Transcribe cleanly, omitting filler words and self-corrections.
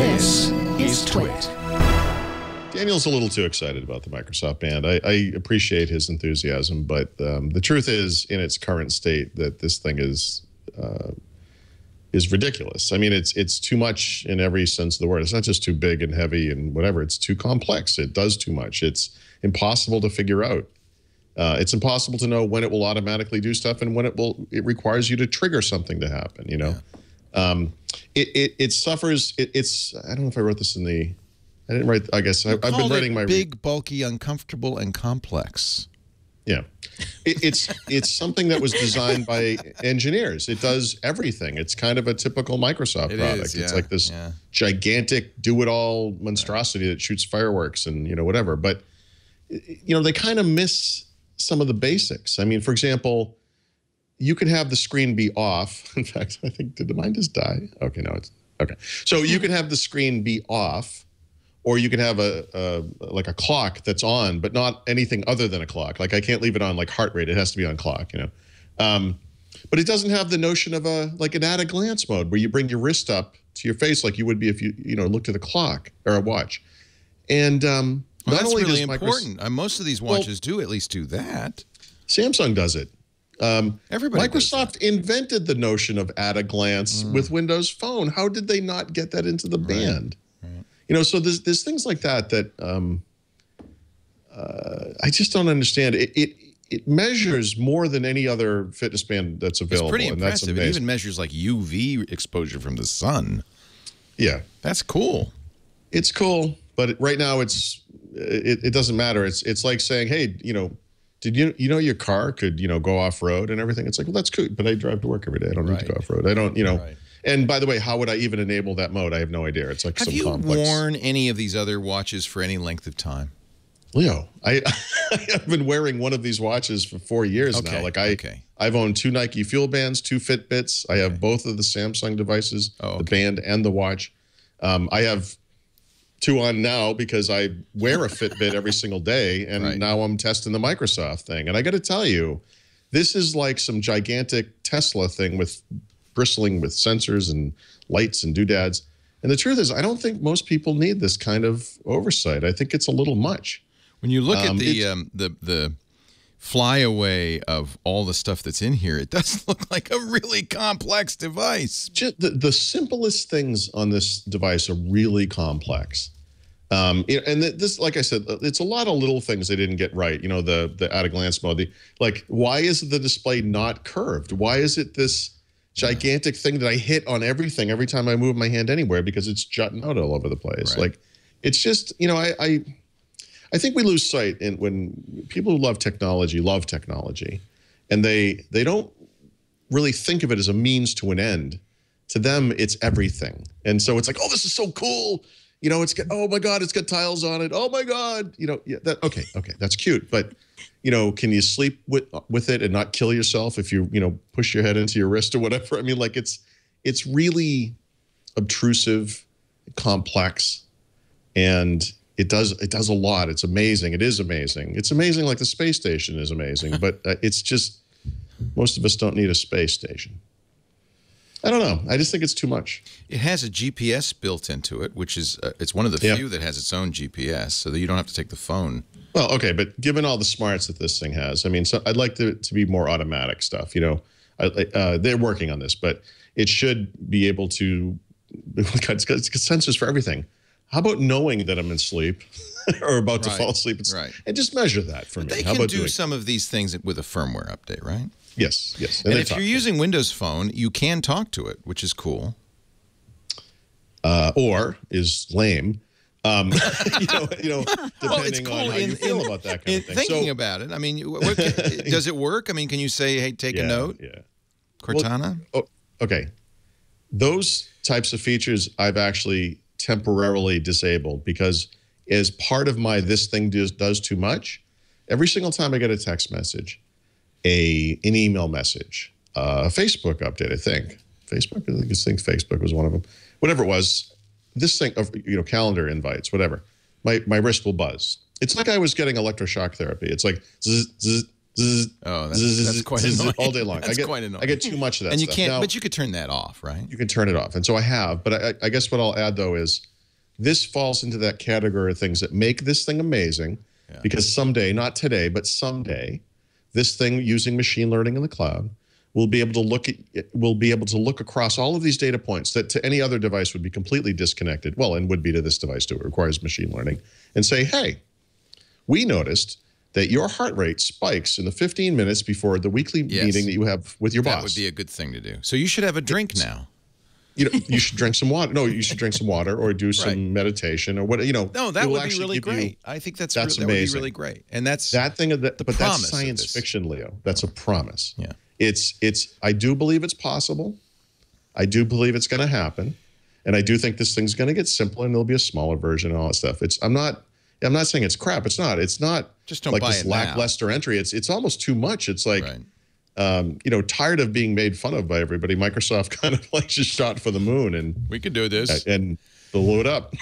This is TWiT. Daniel's a little too excited about the Microsoft Band. I appreciate his enthusiasm, but the truth is, in its current state, that this thing is ridiculous. I mean, it's too much in every sense of the word. It's not just too big and heavy and whatever. It's too complex. It does too much. It's impossible to figure out. It's impossible to know when it will automatically do stuff and when it requires you to trigger something to happen. You know, it suffers. It's I don't know if I wrote this in the. I didn't write. I guess I've been writing my big, bulky, uncomfortable, and complex. Yeah, it's something that was designed by engineers. It does everything. It's kind of a typical Microsoft product. It's like this gigantic do-it-all monstrosity that shoots fireworks and whatever. But they kind of miss some of the basics. I mean, for example, you can have the screen be off. In fact, I think did mine just die? Okay, no, it's okay. So you can have the screen be off. Or you can have like a clock that's on, but not anything other than a clock. Like I can't leave it on like heart rate; it has to be on clock, But it doesn't have the notion of like an at-a-glance mode where you bring your wrist up to your face like you would be if you looked at a clock or a watch. And well, that's really important. Most of these watches do at least do that. Samsung does it. Everybody. Microsoft invented the notion of at-a-glance with Windows Phone. How did they not get that into the band? So there's things like that I just don't understand. It measures more than any other fitness band that's available. It's pretty impressive. And that's it even measures like UV exposure from the sun. Yeah, that's cool. It's cool, but right now it doesn't matter. It's like saying, hey, did your car could go off road and everything? It's like, well, that's cool, but I drive to work every day. I don't need to go off road. I don't Right. And by the way, how would I even enable that mode? I have no idea. It's like some complex. Have you worn any of these other watches for any length of time? Leo, I've been wearing one of these watches for 4 years now. Like I've owned 2 Nike Fuel Bands, 2 Fitbits. I have both of the Samsung devices, the band and the watch. I have 2 on now because I wear a Fitbit every single day, and now I'm testing the Microsoft thing. And I got to tell you, this is like some gigantic Tesla thing with bristling with sensors and lights and doodads. And the truth is, I don't think most people need this kind of oversight. I think it's a little much. When you look at the flyaway of all the stuff that's in here, it does look like a really complex device. Just the simplest things on this device are really complex. And this, like I said, it's a lot of little things they didn't get right. The at-a-glance mode. Like, why is the display not curved? Why is it this gigantic thing that I hit on everything every time I move my hand anywhere because it's jutting out all over the place? Like, it's just, I think we lose sight when people who love technology, and they don't really think of it as a means to an end. To them, it's everything. And so it's like, oh, this is so cool. It's got, oh my God, it's got tiles on it. Oh my God, okay, that's cute. But, can you sleep with it and not kill yourself if you, push your head into your wrist or whatever? I mean, like it's really obtrusive, complex, and it does a lot. It's amazing. It is amazing. It's amazing like the space station is amazing, but it's just, most of us don't need a space station. I don't know. I just think it's too much. It has a GPS built into it, which is it's one of the few that has its own GPS, so that you don't have to take the phone. Well, okay, but given all the smarts that this thing has, I mean, so I'd like to be more automatic stuff. They're working on this, but it should be able to. It's got sensors for everything. How about knowing that I'm in sleep or about to fall asleep, and just measure that for me? They can do some of these things with a firmware update, right? Yes. And if you're using Windows Phone, you can talk to it, which is cool. Or is lame. Depending on how you feel about that kind of thing. Thinking about it, I mean, does it work? I mean, can you say, hey, take a note? Yeah. Cortana? Well, okay. Those types of features I've actually temporarily disabled because as part of my this thing does too much, every single time I get a text message, an email message, a Facebook update, I think. Facebook was one of them. Whatever it was, this thing of calendar invites, whatever. My wrist will buzz. It's like I was getting electroshock therapy. It's like zzz, zzz, zzz, that's quite annoying. All day long. That's quite annoying. I get too much of that and you stuff. can't, now, but you could turn that off, right? You can turn it off, and so I have. But I guess what I'll add though is this falls into that category of things that make this thing amazing, because someday, not today, but someday, this thing using machine learning in the cloud will be able to look across all of these data points that to any other device would be completely disconnected. Well, and would be to this device too. It requires machine learning, and say, hey, we noticed that your heart rate spikes in the 15 minutes before the weekly meeting that you have with your boss. That would be a good thing to do. So you should have a drink now. You know, you should drink some water. No, you should drink some water or do some meditation or what, you know. No, that would be really great. I think that would be really great. And that's that thing, but that's science fiction, Leo. That's a promise. Yeah. I do believe it's possible. I do believe it's going to happen. And I do think this thing's going to get simpler and there'll be a smaller version and all that stuff. I'm not saying it's crap. It's not just don't like buy this it lackluster entry. It's almost too much. It's like, you know, tired of being made fun of by everybody. Microsoft kind of like just shot for the moon, and we could do this and blew it up.